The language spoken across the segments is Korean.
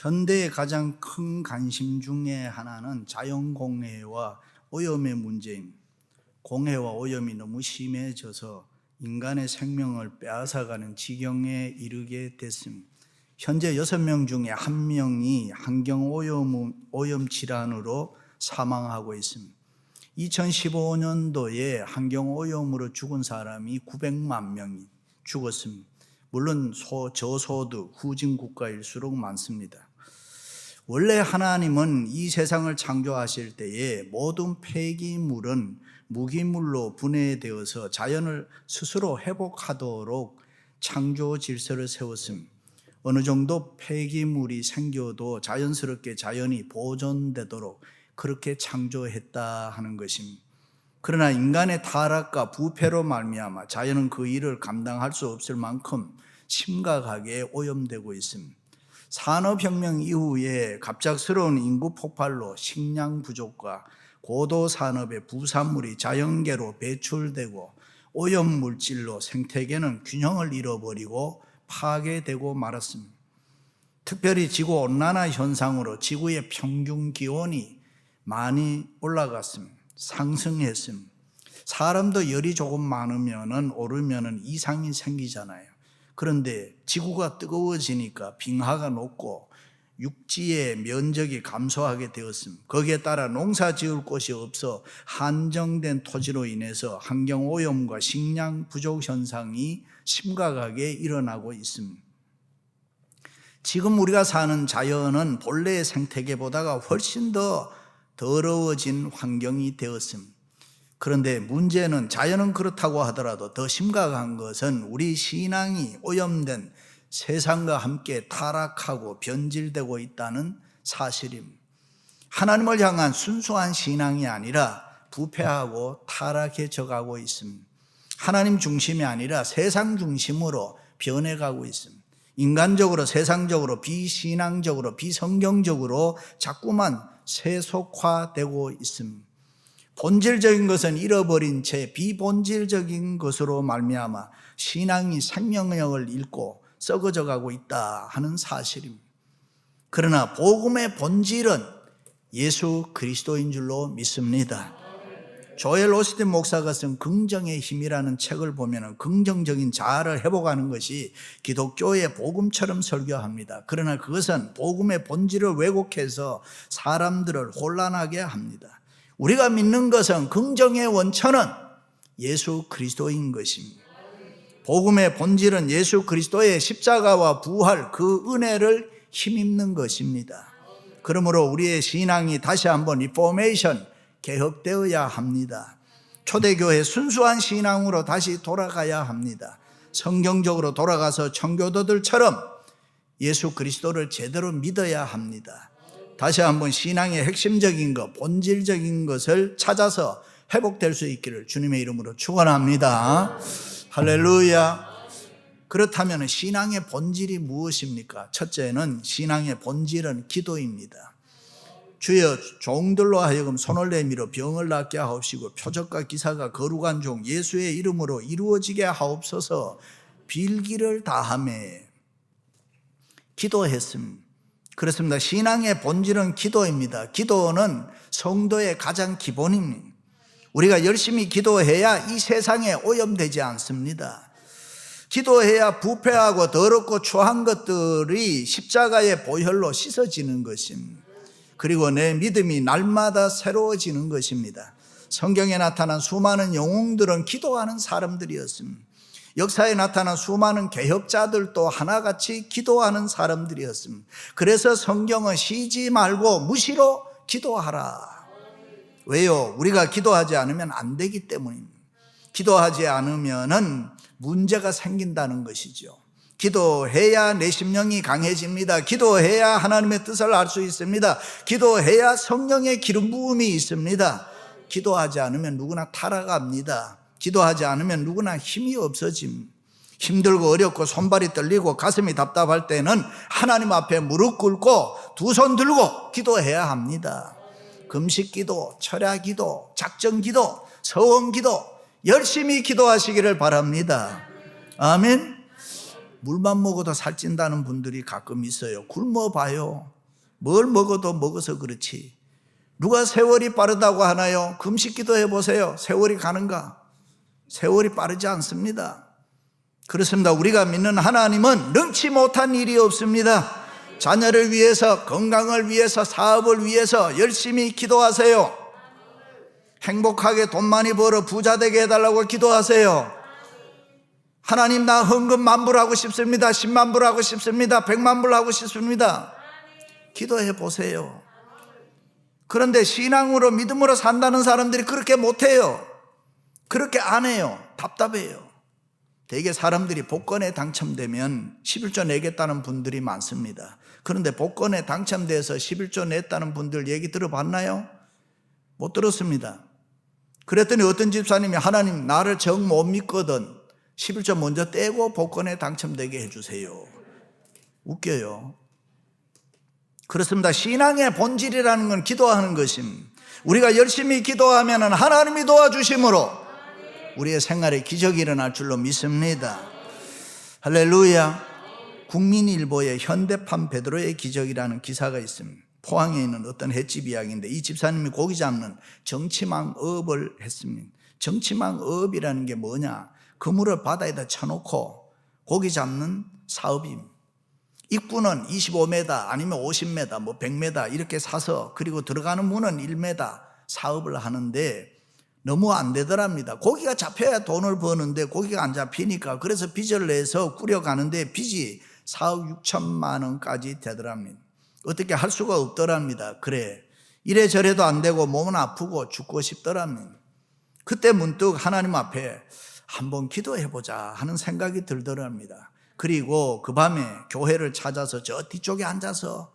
현대의 가장 큰 관심 중에 하나는 자연공해와 오염의 문제입니다. 공해와 오염이 너무 심해져서 인간의 생명을 빼앗아가는 지경에 이르게 됐습니다. 현재 6명 중에 1명이 환경오염 질환으로 사망하고 있습니다. 2015년도에 환경오염으로 죽은 사람이 900만 명이 죽었습니다. 물론 저소득 후진국가일수록 많습니다. 원래 하나님은 이 세상을 창조하실 때에 모든 폐기물은 무기물로 분해되어서 자연을 스스로 회복하도록 창조 질서를 세웠습니다. 어느 정도 폐기물이 생겨도 자연스럽게 자연이 보존되도록 그렇게 창조했다 하는 것입니다. 그러나 인간의 타락과 부패로 말미암아 자연은 그 일을 감당할 수 없을 만큼 심각하게 오염되고 있습니다. 산업혁명 이후에 갑작스러운 인구 폭발로 식량 부족과 고도 산업의 부산물이 자연계로 배출되고 오염물질로 생태계는 균형을 잃어버리고 파괴되고 말았습니다. 특별히 지구온난화 현상으로 지구의 평균 기온이 많이 올라갔습니다. 상승했습니다. 사람도 열이 조금 많으면 오르면 이상이 생기잖아요. 그런데 지구가 뜨거워지니까 빙하가 녹고 육지의 면적이 감소하게 되었습니다. 거기에 따라 농사 지을 곳이 없어 한정된 토지로 인해서 환경오염과 식량 부족 현상이 심각하게 일어나고 있습니다. 지금 우리가 사는 자연은 본래의 생태계보다가 훨씬 더 더러워진 환경이 되었습니다. 그런데 문제는 자연은 그렇다고 하더라도 더 심각한 것은 우리 신앙이 오염된 세상과 함께 타락하고 변질되고 있다는 사실입니다. 하나님을 향한 순수한 신앙이 아니라 부패하고 타락해져 가고 있습니다. 하나님 중심이 아니라 세상 중심으로 변해가고 있습니다. 인간적으로, 세상적으로, 비신앙적으로, 비성경적으로 자꾸만 세속화되고 있습니다. 본질적인 것은 잃어버린 채 비본질적인 것으로 말미암아 신앙이 생명력을 잃고 썩어져 가고 있다 하는 사실입니다. 그러나 복음의 본질은 예수 그리스도인 줄로 믿습니다. 조엘 오스틴 목사가 쓴 긍정의 힘이라는 책을 보면 긍정적인 자아를 회복하는 것이 기독교의 복음처럼 설교합니다. 그러나 그것은 복음의 본질을 왜곡해서 사람들을 혼란하게 합니다. 우리가 믿는 것은 긍정의 원천은 예수 그리스도인 것입니다. 복음의 본질은 예수 그리스도의 십자가와 부활, 그 은혜를 힘입는 것입니다. 그러므로 우리의 신앙이 다시 한번 리포메이션, 개혁되어야 합니다. 초대교회 순수한 신앙으로 다시 돌아가야 합니다. 성경적으로 돌아가서 청교도들처럼 예수 그리스도를 제대로 믿어야 합니다. 다시 한번 신앙의 핵심적인 것, 본질적인 것을 찾아서 회복될 수 있기를 주님의 이름으로 축원합니다. 할렐루야. 그렇다면 신앙의 본질이 무엇입니까? 첫째는 신앙의 본질은 기도입니다. 주여 종들로 하여금 손을 내밀어 병을 낫게 하옵시고 표적과 기사가 거룩한 종 예수의 이름으로 이루어지게 하옵소서 빌기를 다하며 기도했습니다. 그렇습니다. 신앙의 본질은 기도입니다. 기도는 성도의 가장 기본입니다. 우리가 열심히 기도해야 이 세상에 오염되지 않습니다. 기도해야 부패하고 더럽고 추한 것들이 십자가의 보혈로 씻어지는 것입니다. 그리고 내 믿음이 날마다 새로워지는 것입니다. 성경에 나타난 수많은 영웅들은 기도하는 사람들이었습니다. 역사에 나타난 수많은 개혁자들도 하나같이 기도하는 사람들이었습니다. 그래서 성경은 쉬지 말고 무시로 기도하라. 왜요? 우리가 기도하지 않으면 안 되기 때문입니다. 기도하지 않으면 문제가 생긴다는 것이죠. 기도해야 내 심령이 강해집니다. 기도해야 하나님의 뜻을 알 수 있습니다. 기도해야 성령의 기름 부음이 있습니다. 기도하지 않으면 누구나 타락합니다. 기도하지 않으면 누구나 힘이 없어집니다. 힘들고 어렵고 손발이 떨리고 가슴이 답답할 때는 하나님 앞에 무릎 꿇고 두 손 들고 기도해야 합니다. 금식 기도, 철야 기도, 작정 기도, 서원 기도 열심히 기도하시기를 바랍니다. 아멘. 물만 먹어도 살찐다는 분들이 가끔 있어요. 굶어봐요. 뭘 먹어도 먹어서 그렇지. 누가 세월이 빠르다고 하나요? 금식 기도해 보세요. 세월이 가는가? 세월이 빠르지 않습니다. 그렇습니다. 우리가 믿는 하나님은 능치 못한 일이 없습니다. 자녀를 위해서, 건강을 위해서, 사업을 위해서 열심히 기도하세요. 행복하게 돈 많이 벌어 부자 되게 해달라고 기도하세요. 하나님, 나 헌금 10,000불 하고 싶습니다. 10만 불 하고 싶습니다. 100만 불 하고 싶습니다. 기도해 보세요. 그런데 신앙으로, 믿음으로 산다는 사람들이 그렇게 못해요. 그렇게 안 해요. 답답해요. 대개 사람들이 복권에 당첨되면 11조 내겠다는 분들이 많습니다. 그런데 복권에 당첨돼서 11조 냈다는 분들 얘기 들어봤나요? 못 들었습니다. 그랬더니 어떤 집사님이, 하나님, 나를 정 못 믿거든 11조 먼저 떼고 복권에 당첨되게 해주세요. 웃겨요. 그렇습니다. 신앙의 본질이라는 건 기도하는 것입니다. 우리가 열심히 기도하면 하나님이 도와주심으로 우리의 생활에 기적이 일어날 줄로 믿습니다. 할렐루야. 국민일보에 현대판 베드로의 기적이라는 기사가 있습니다. 포항에 있는 어떤 횟집 이야기인데, 이 집사님이 고기 잡는 정치망업을 했습니다. 정치망업이라는 게 뭐냐? 그물을 바다에다 쳐놓고 고기 잡는 사업입니다. 입구는 25m 아니면 50m, 뭐 100m 이렇게 사서, 그리고 들어가는 문은 1m 사업을 하는데 너무 안 되더랍니다. 고기가 잡혀야 돈을 버는데 고기가 안 잡히니까, 그래서 빚을 내서 꾸려가는데 빚이 4억 6천만 원까지 되더랍니다. 어떻게 할 수가 없더랍니다. 그래, 이래저래도 안 되고 몸은 아프고 죽고 싶더랍니다. 그때 문득 하나님 앞에 한번 기도해보자 하는 생각이 들더랍니다. 그리고 그 밤에 교회를 찾아서 저 뒤쪽에 앉아서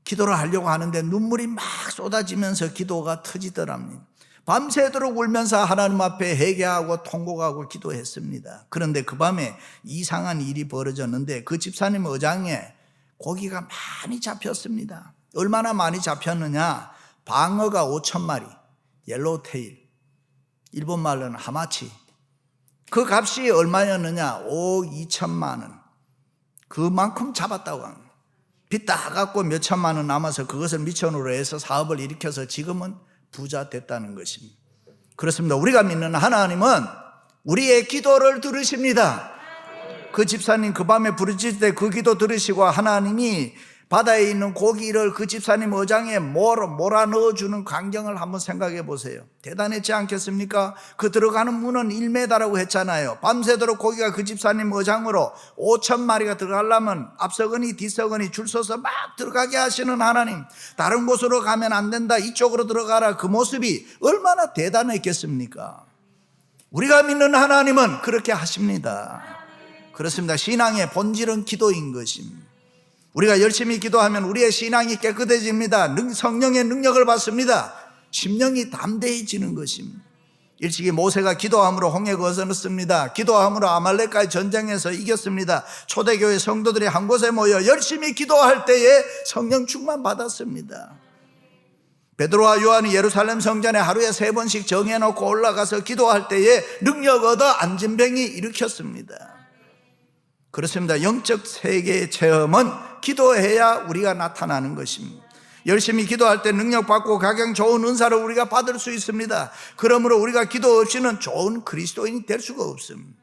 기도를 하려고 하는데 눈물이 막 쏟아지면서 기도가 터지더랍니다. 밤새도록 울면서 하나님 앞에 회개하고 통곡하고 기도했습니다. 그런데 그 밤에 이상한 일이 벌어졌는데, 그 집사님 어장에 고기가 많이 잡혔습니다. 얼마나 많이 잡혔느냐? 방어가 5,000마리, 옐로우테일, 일본 말로는 하마치. 그 값이 얼마였느냐? 5억 2천만 원. 그만큼 잡았다고 합니다. 빚 다 갚고 몇 천만 원 남아서 그것을 미천으로 해서 사업을 일으켜서 지금은 부자 됐다는 것입니다. 그렇습니다. 우리가 믿는 하나님은 우리의 기도를 들으십니다. 그 집사님 그 밤에 부르짖을 때 그 기도 들으시고 하나님이 바다에 있는 고기를 그 집사님 어장에 몰아 넣어주는 광경을 한번 생각해 보세요. 대단했지 않겠습니까? 그 들어가는 문은 1m라고 했잖아요. 밤새도록 고기가 그 집사님 어장으로 5,000마리가 들어가려면 앞서거니 뒤서거니 줄 서서 막 들어가게 하시는 하나님, 다른 곳으로 가면 안 된다, 이쪽으로 들어가라, 그 모습이 얼마나 대단했겠습니까? 우리가 믿는 하나님은 그렇게 하십니다. 그렇습니다. 신앙의 본질은 기도인 것입니다. 우리가 열심히 기도하면 우리의 신앙이 깨끗해집니다. 성령의 능력을 받습니다. 심령이 담대해지는 것입니다. 일찍이 모세가 기도함으로 홍해 건넜습니다. 기도함으로 아말렉과의 전쟁에서 이겼습니다. 초대교회 성도들이 한 곳에 모여 열심히 기도할 때에 성령 충만 받았습니다. 베드로와 요한이 예루살렘 성전에 하루에 3번씩 정해놓고 올라가서 기도할 때에 능력 얻어 안진병이 일으켰습니다. 그렇습니다. 영적 세계의 체험은 기도해야 우리가 나타나는 것입니다. 열심히 기도할 때 능력받고 가장 좋은 은사를 우리가 받을 수 있습니다. 그러므로 우리가 기도 없이는 좋은 그리스도인이 될 수가 없습니다.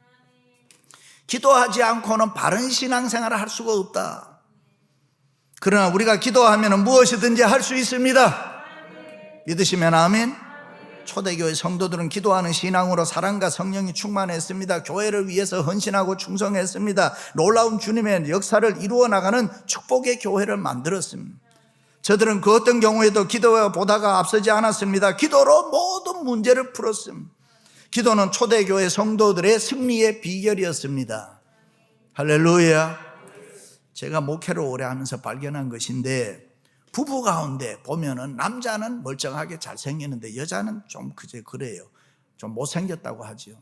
기도하지 않고는 바른 신앙생활을 할 수가 없다. 그러나 우리가 기도하면 무엇이든지 할 수 있습니다. 믿으시면 아멘. 초대교회 성도들은 기도하는 신앙으로 사랑과 성령이 충만했습니다. 교회를 위해서 헌신하고 충성했습니다. 놀라운 주님의 역사를 이루어 나가는 축복의 교회를 만들었습니다. 저들은 그 어떤 경우에도 기도보다가 앞서지 않았습니다. 기도로 모든 문제를 풀었습니다. 기도는 초대교회 성도들의 승리의 비결이었습니다. 할렐루야. 제가 목회를 오래 하면서 발견한 것인데, 부부 가운데 보면은 남자는 멀쩡하게 잘생겼는데 여자는 좀 그래요. 좀 못생겼다고 하죠.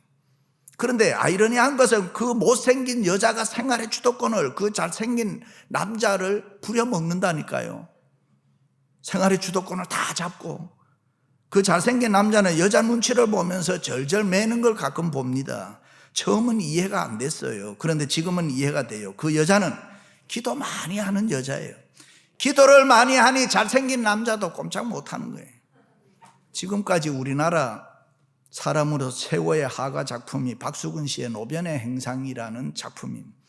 그런데 아이러니한 것은 그 못생긴 여자가 생활의 주도권을 그 잘생긴 남자를 부려먹는다니까요. 생활의 주도권을 다 잡고, 그 잘생긴 남자는 여자 눈치를 보면서 절절 매는 걸 가끔 봅니다. 처음은 이해가 안 됐어요. 그런데 지금은 이해가 돼요. 그 여자는 기도 많이 하는 여자예요. 기도를 많이 하니 잘생긴 남자도 꼼짝 못하는 거예요. 지금까지 우리나라 사람으로 최고의 화가 작품이 박수근 씨의 노변의 행상이라는 작품입니다.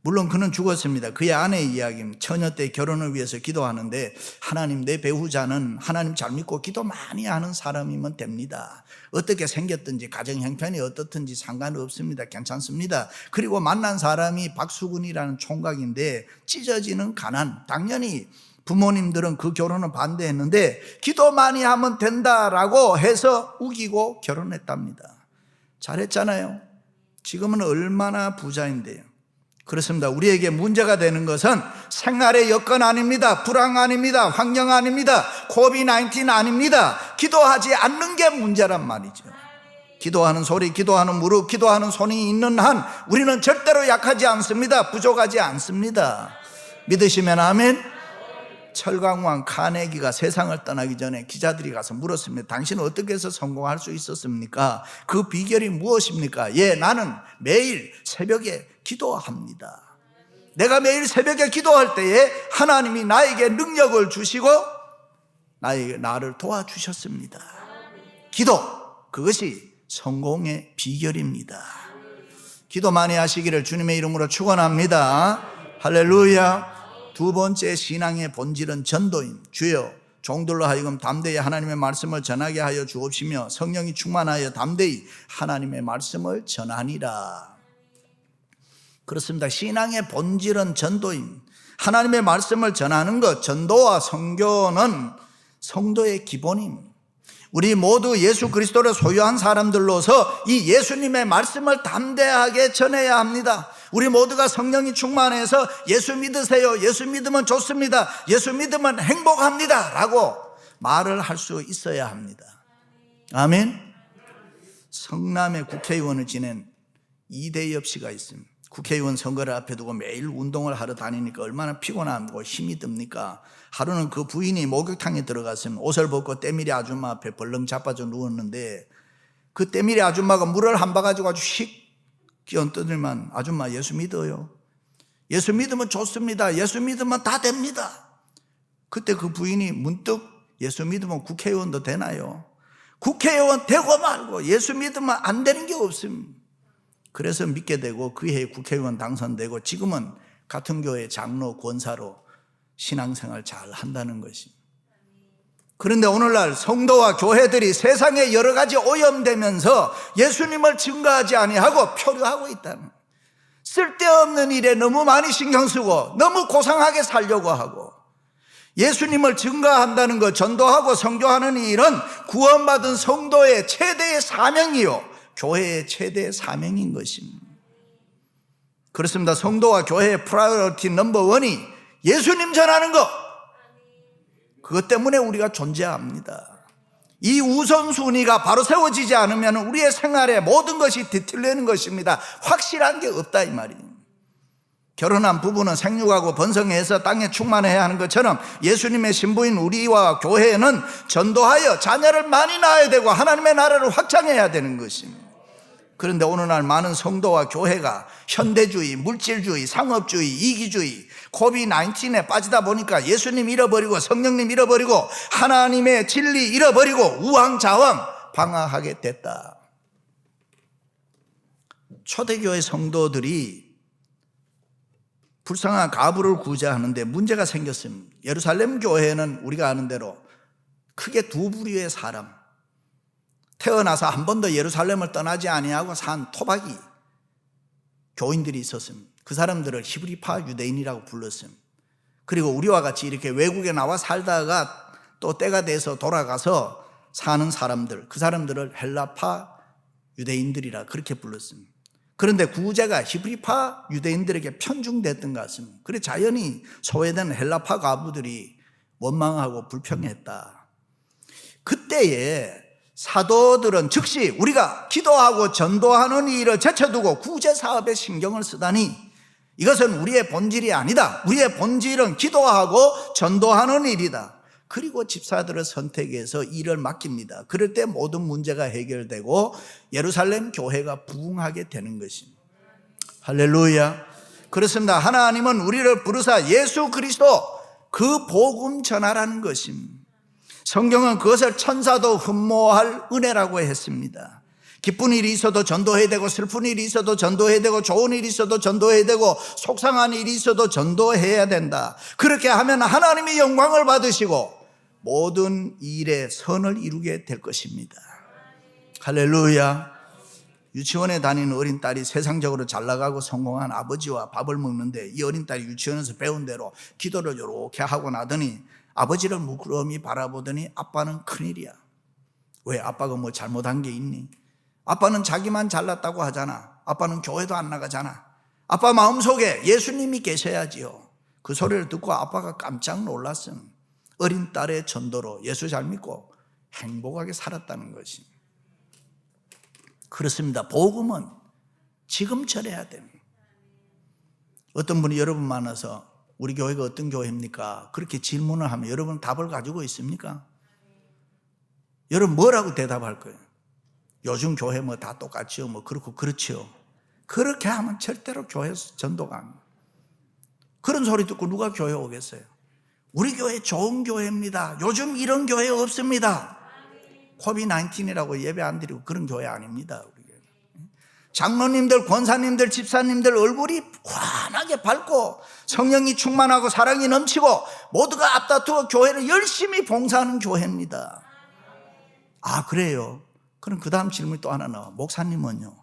물론 그는 죽었습니다. 그의 아내의 이야기입니다. 처녀 때 결혼을 위해서 기도하는데 하나님, 내 배우자는 하나님 잘 믿고 기도 많이 하는 사람이면 됩니다. 어떻게 생겼든지 가정 형편이 어떻든지 상관없습니다. 괜찮습니다. 그리고 만난 사람이 박수근이라는 총각인데 찢어지는 가난, 당연히 부모님들은 그 결혼을 반대했는데 기도 많이 하면 된다라고 해서 우기고 결혼했답니다. 잘했잖아요. 지금은 얼마나 부자인데요. 그렇습니다. 우리에게 문제가 되는 것은 생활의 여건 아닙니다. 불황 아닙니다. 환경 아닙니다. 코비드-19 아닙니다. 기도하지 않는 게 문제란 말이죠. 기도하는 소리, 기도하는 무릎, 기도하는 손이 있는 한 우리는 절대로 약하지 않습니다. 부족하지 않습니다. 믿으시면 아멘. 철강왕 카네기가 세상을 떠나기 전에 기자들이 가서 물었습니다. 당신은 어떻게 해서 성공할 수 있었습니까? 그 비결이 무엇입니까? 나는 매일 새벽에 기도합니다. 내가 매일 새벽에 기도할 때에 하나님이 나에게 능력을 주시고 나를 도와주셨습니다. 기도, 그것이 성공의 비결입니다. 기도 많이 하시기를 주님의 이름으로 축원합니다. 할렐루야. 두 번째 신앙의 본질은 전도임. 주여, 종들로 하여금 담대히 하나님의 말씀을 전하게 하여 주옵시며 성령이 충만하여 담대히 하나님의 말씀을 전하니라. 그렇습니다. 신앙의 본질은 전도임. 하나님의 말씀을 전하는 것, 전도와 선교는 성도의 기본임. 우리 모두 예수 그리스도를 소유한 사람들로서 이 예수님의 말씀을 담대하게 전해야 합니다. 우리 모두가 성령이 충만해서 예수 믿으세요, 예수 믿으면 좋습니다, 예수 믿으면 행복합니다 라고 말을 할 수 있어야 합니다. 아멘. 성남의 국회의원을 지낸 이대엽 씨가 있습니다. 국회의원 선거를 앞에 두고 매일 운동을 하러 다니니까 얼마나 피곤하고 힘이 듭니까? 하루는 그 부인이 목욕탕에 들어갔으면 옷을 벗고 때밀이 아줌마 앞에 벌렁 자빠져 누웠는데 그 때밀이 아줌마가 물을 한 바 가지고 아주 휙 끼얹더니만, 아줌마 예수 믿어요? 예수 믿으면 좋습니다. 예수 믿으면 다 됩니다. 그때 그 부인이 문득 예수 믿으면 국회의원도 되나요? 국회의원 되고 말고 예수 믿으면 안 되는 게 없습니다. 그래서 믿게 되고 그 해에 국회의원 당선되고 지금은 같은 교회 장로 권사로 신앙생활 잘 한다는 것입니다. 그런데 오늘날 성도와 교회들이 세상에 여러 가지 오염되면서 예수님을 증거하지 아니하고 표류하고 있다는, 쓸데없는 일에 너무 많이 신경 쓰고 너무 고상하게 살려고 하고, 예수님을 증거한다는 것, 전도하고 선교하는 일은 구원받은 성도의 최대의 사명이요 교회의 최대의 사명인 것입니다. 그렇습니다. 성도와 교회의 프라이어리티 넘버 원이 예수님 전하는 것, 그것 때문에 우리가 존재합니다. 이 우선순위가 바로 세워지지 않으면 우리의 생활에 모든 것이 뒤틀리는 것입니다. 확실한 게 없다 이 말이에요. 결혼한 부부는 생육하고 번성해서 땅에 충만해야 하는 것처럼 예수님의 신부인 우리와 교회는 전도하여 자녀를 많이 낳아야 되고 하나님의 나라를 확장해야 되는 것입니다. 그런데 오늘날 많은 성도와 교회가 현대주의, 물질주의, 상업주의, 이기주의, 코비드-19에 빠지다 보니까 예수님 잃어버리고 성령님 잃어버리고 하나님의 진리 잃어버리고 우왕좌왕 방황하게 됐다. 초대교회 성도들이 불쌍한 가부를 구제하는데 문제가 생겼습니다. 예루살렘 교회는 우리가 아는 대로 크게 두 부류의 사람, 태어나서 한 번도 예루살렘을 떠나지 아니하고 산 토박이 교인들이 있었습니다. 그 사람들을 히브리파 유대인이라고 불렀습니다. 그리고 우리와 같이 이렇게 외국에 나와 살다가 또 때가 돼서 돌아가서 사는 사람들, 그 사람들을 헬라파 유대인들이라 그렇게 불렀습니다. 그런데 구제가 히브리파 유대인들에게 편중됐던 것 같습니다. 그래 자연히 소외된 헬라파 가부들이 원망하고 불평했다. 그때에 사도들은 즉시 우리가 기도하고 전도하는 일을 제쳐두고 구제 사업에 신경을 쓰다니 이것은 우리의 본질이 아니다. 우리의 본질은 기도하고 전도하는 일이다. 그리고 집사들을 선택해서 일을 맡깁니다. 그럴 때 모든 문제가 해결되고 예루살렘 교회가 부흥하게 되는 것입니다. 할렐루야. 그렇습니다. 하나님은 우리를 부르사 예수 그리스도 그 복음 전하라는 것입니다. 성경은 그것을 천사도 흠모할 은혜라고 했습니다. 기쁜 일이 있어도 전도해야 되고, 슬픈 일이 있어도 전도해야 되고, 좋은 일이 있어도 전도해야 되고, 속상한 일이 있어도 전도해야 된다. 그렇게 하면 하나님이 영광을 받으시고 모든 일에 선을 이루게 될 것입니다. 할렐루야. 유치원에 다니는 어린 딸이 세상적으로 잘 나가고 성공한 아버지와 밥을 먹는데, 이 어린 딸이 유치원에서 배운 대로 기도를 이렇게 하고 나더니 아버지를 물끄러미 바라보더니, 아빠는 큰일이야. 왜? 아빠가 뭐 잘못한 게 있니? 아빠는 자기만 잘났다고 하잖아. 아빠는 교회도 안 나가잖아. 아빠 마음속에 예수님이 계셔야지요. 그 소리를 듣고 아빠가 깜짝 놀랐음. 어린 딸의 전도로 예수 잘 믿고 행복하게 살았다는 것이. 그렇습니다. 복음은 지금 전해야 됩니다. 어떤 분이 여러분 만나서 우리 교회가 어떤 교회입니까? 그렇게 질문을 하면 여러분 답을 가지고 있습니까? 여러분 뭐라고 대답할 거예요? 요즘 교회 뭐 다 똑같지요, 뭐 그렇고 그렇지요. 그렇게 하면 절대로 교회에서 전도가 안 돼요. 그런 소리 듣고 누가 교회 오겠어요? 우리 교회 좋은 교회입니다. 요즘 이런 교회 없습니다. 코비드-19이라고 예배 안 드리고 그런 교회 아닙니다. 우리 교회. 장로님들, 권사님들, 집사님들 얼굴이 환하게 밝고 성령이 충만하고 사랑이 넘치고 모두가 앞다투어 교회를 열심히 봉사하는 교회입니다. 아, 그래요? 그럼 그 다음 질문이 또 하나 나와. 목사님은요?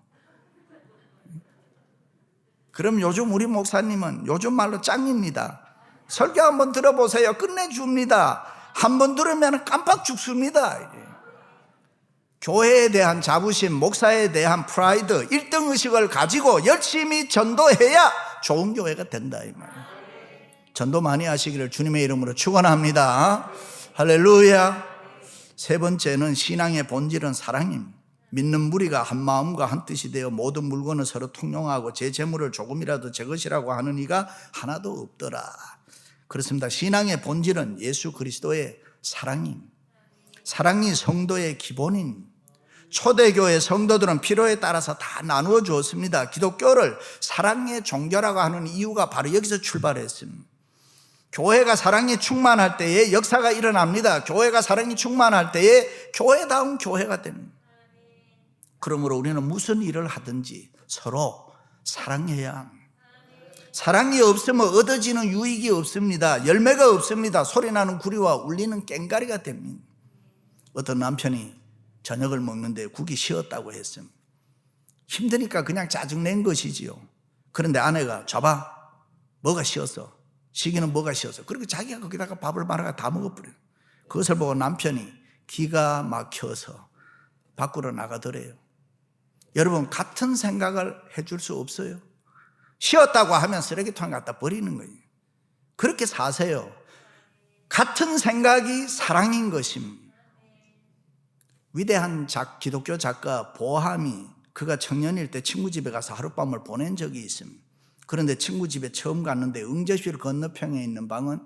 그럼 요즘 우리 목사님은 요즘 말로 짱입니다. 설교 한번 들어보세요. 끝내줍니다. 한번 들으면 깜빡 죽습니다. 교회에 대한 자부심, 목사에 대한 프라이드, 1등 의식을 가지고 열심히 전도해야 좋은 교회가 된다, 이 말이에요. 전도 많이 하시기를 주님의 이름으로 축원합니다. 할렐루야. 세 번째는 신앙의 본질은 사랑입니다. 믿는 무리가 한 마음과 한 뜻이 되어 모든 물건을 서로 통용하고 제 재물을 조금이라도 제 것이라고 하는 이가 하나도 없더라. 그렇습니다. 신앙의 본질은 예수 그리스도의 사랑입니다. 사랑이 성도의 기본입니다. 초대교회 성도들은 필요에 따라서 다 나누어 주었습니다. 기독교를 사랑의 종교라고 하는 이유가 바로 여기서 출발했습니다. 교회가 사랑이 충만할 때에 역사가 일어납니다. 교회가 사랑이 충만할 때에 교회다운 교회가 됩니다. 그러므로 우리는 무슨 일을 하든지 서로 사랑해야 합니다. 사랑이 없으면 얻어지는 유익이 없습니다. 열매가 없습니다. 소리나는 구리와 울리는 꽹가리가 됩니다. 어떤 남편이 저녁을 먹는데 국이 식었다고 했습니다. 힘드니까 그냥 짜증낸 것이지요. 그런데 아내가 줘봐, 뭐가 식었어? 시기는 뭐가 식었어? 그리고 자기가 거기다가 밥을 말아가 다 먹어버려요. 그것을 보고 남편이 기가 막혀서 밖으로 나가더래요. 여러분, 같은 생각을 해줄 수 없어요. 쉬었다고 하면 쓰레기통에 갖다 버리는 거예요. 그렇게 사세요. 같은 생각이 사랑인 것입니다. 위대한 기독교 작가 보함이 그가 청년일 때 친구 집에 가서 하룻밤을 보낸 적이 있습니다. 그런데 친구 집에 처음 갔는데 응접실 건너편에 있는 방은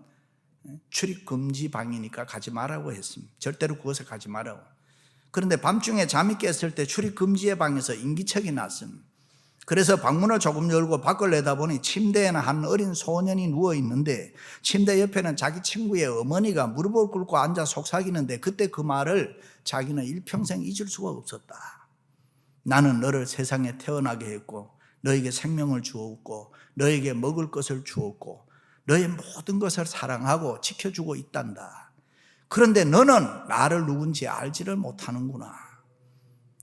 출입 금지 방이니까 가지 말라고 했습니다. 절대로 그곳에 가지 말라고. 그런데 밤중에 잠이 깼을 때 출입 금지의 방에서 인기척이 났습니다. 그래서 방문을 조금 열고 밖을 내다보니 침대에는 한 어린 소년이 누워 있는데 침대 옆에는 자기 친구의 어머니가 무릎을 꿇고 앉아 속삭이는데, 그때 그 말을 자기는 일평생 잊을 수가 없었다. 나는 너를 세상에 태어나게 했고 너에게 생명을 주었고 너에게 먹을 것을 주었고 너의 모든 것을 사랑하고 지켜주고 있단다. 그런데 너는 나를 누군지 알지를 못하는구나.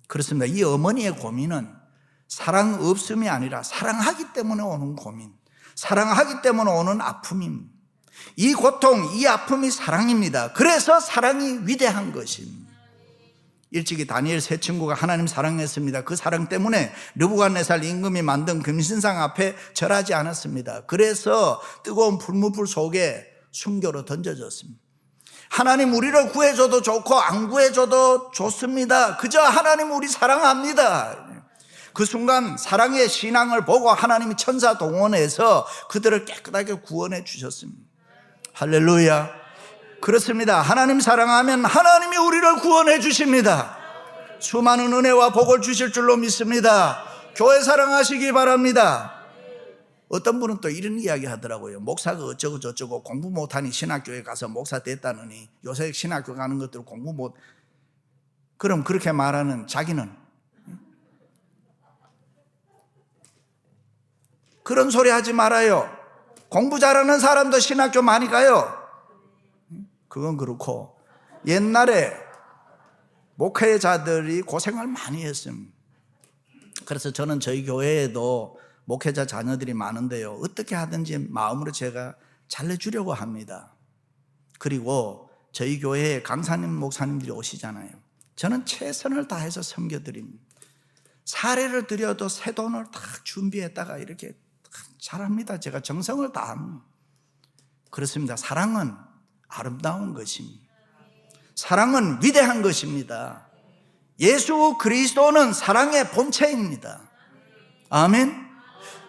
그렇습니다. 이 어머니의 고민은 사랑 없음이 아니라 사랑하기 때문에 오는 고민, 사랑하기 때문에 오는 아픔입니다. 이 고통, 이 아픔이 사랑입니다. 그래서 사랑이 위대한 것입니다. 일찍이 다니엘 세 친구가 하나님 사랑했습니다. 그 사랑 때문에 느부갓네살 임금이 만든 금신상 앞에 절하지 않았습니다. 그래서 뜨거운 불무불 속에 순교로 던져졌습니다. 하나님 우리를 구해줘도 좋고 안 구해줘도 좋습니다. 그저 하나님 우리 사랑합니다. 그 순간 사랑의 신앙을 보고 하나님이 천사 동원해서 그들을 깨끗하게 구원해 주셨습니다. 할렐루야. 그렇습니다. 하나님 사랑하면 하나님이 우리를 구원해 주십니다. 수많은 은혜와 복을 주실 줄로 믿습니다. 교회 사랑하시기 바랍니다. 어떤 분은 또 이런 이야기 하더라고요. 목사가 어쩌고 저쩌고 공부 못하니 신학교에 가서 목사 됐다느니 요새 신학교 가는 것들 공부 못. 그럼 그렇게 말하는 자기는 그런 소리 하지 말아요. 공부 잘하는 사람도 신학교 많이 가요. 그건 그렇고 옛날에 목회자들이 고생을 많이 했습니다. 그래서 저는 저희 교회에도 목회자 자녀들이 많은데요, 어떻게 하든지 마음으로 제가 잘해주려고 합니다. 그리고 저희 교회에 강사님 목사님들이 오시잖아요. 저는 최선을 다해서 섬겨드립니다. 사례를 드려도 새 돈을 딱 준비했다가 이렇게 잘합니다. 제가 정성을 다합니다. 그렇습니다. 사랑은 아름다운 것입니다. 사랑은 위대한 것입니다. 예수 그리스도는 사랑의 본체입니다. 아멘.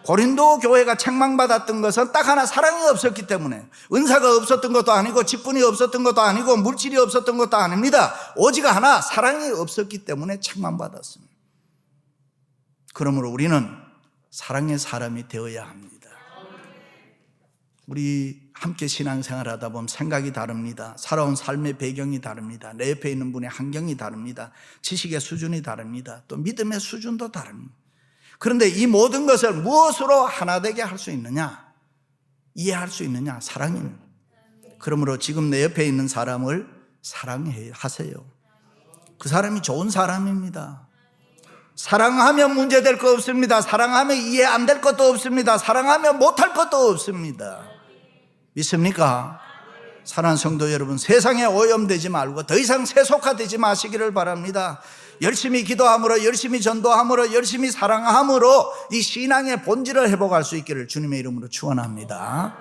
고린도 교회가 책망받았던 것은 딱 하나, 사랑이 없었기 때문에. 은사가 없었던 것도 아니고 직분이 없었던 것도 아니고 물질이 없었던 것도 아닙니다. 오직 하나, 사랑이 없었기 때문에 책망받았습니다. 그러므로 우리는 사랑의 사람이 되어야 합니다. 우리 함께 신앙생활 하다 보면 생각이 다릅니다. 살아온 삶의 배경이 다릅니다. 내 옆에 있는 분의 환경이 다릅니다. 지식의 수준이 다릅니다. 또 믿음의 수준도 다릅니다. 그런데 이 모든 것을 무엇으로 하나 되게 할 수 있느냐? 이해할 수 있느냐? 사랑입니다. 그러므로 지금 내 옆에 있는 사람을 사랑하세요. 그 사람이 좋은 사람입니다. 사랑하면 문제될 거 없습니다. 사랑하면 이해 안 될 것도 없습니다. 사랑하면 못할 것도 없습니다. 믿습니까? 사랑하는 성도 여러분, 세상에 오염되지 말고 더 이상 세속화되지 마시기를 바랍니다. 열심히 기도함으로, 열심히 전도함으로, 열심히 사랑함으로 이 신앙의 본질을 회복할 수 있기를 주님의 이름으로 축원합니다.